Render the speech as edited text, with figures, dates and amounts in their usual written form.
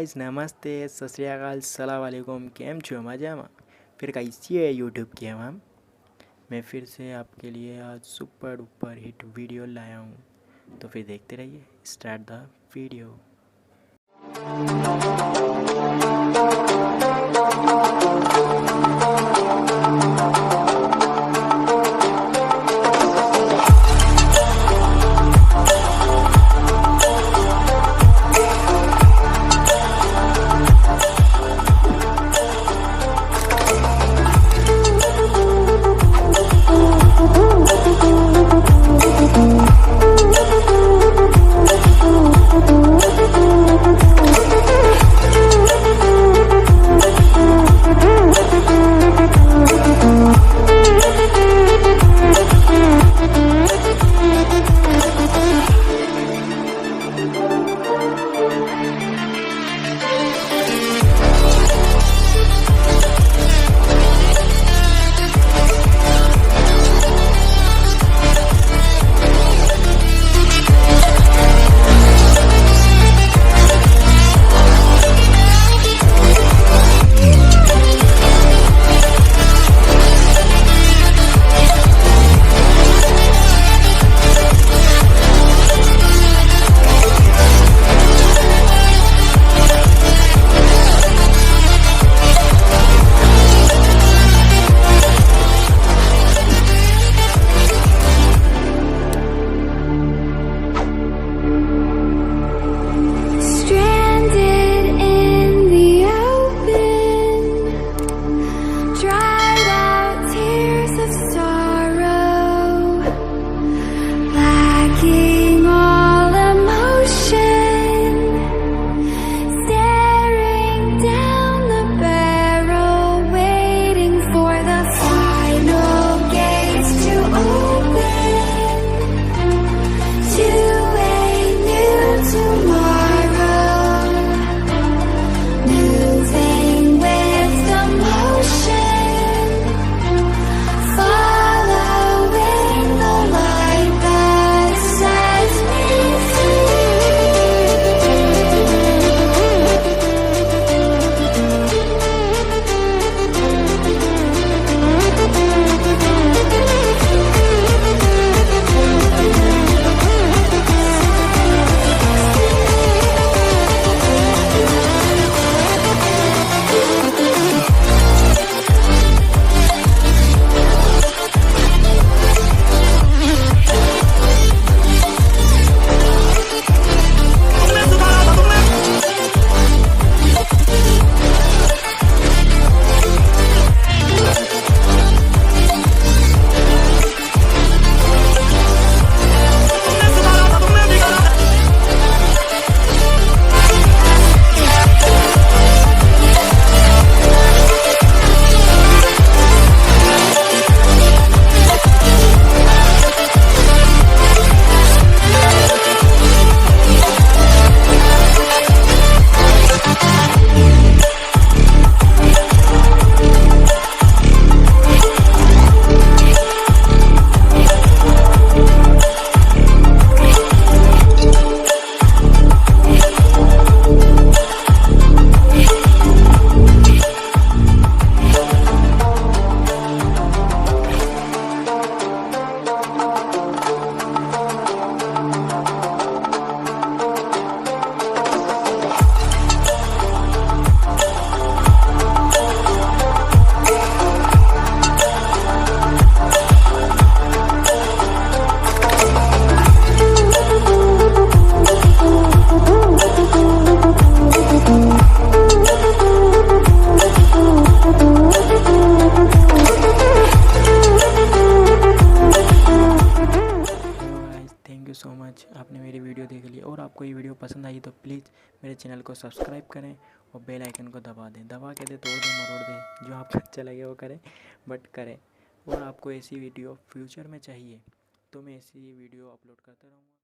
Guys, नमस्ते, सत श्री अकाल, सलाम वालेकुम। केम छो मजामा? फिर कैसी है यूट्यूब की हम? मैं फिर से आपके लिए आज सुपर डुपर हिट वीडियो लाया हूँ। तो फिर देखते रहिए। Start the video. Thank you so much, आपने मेरी वीडियो देख ली। और आपको ये वीडियो पसंद आई तो प्लीज़ मेरे चैनल को सब्सक्राइब करें और बेल आइकन को दबा दें। दबा के दे, तोड़ दें, मरोड़ दें, जो आपको अच्छा लगे वो करें, बट करें। और आपको ऐसी वीडियो फ्यूचर में चाहिए तो मैं ऐसी वीडियो अपलोड करता रहूँगा।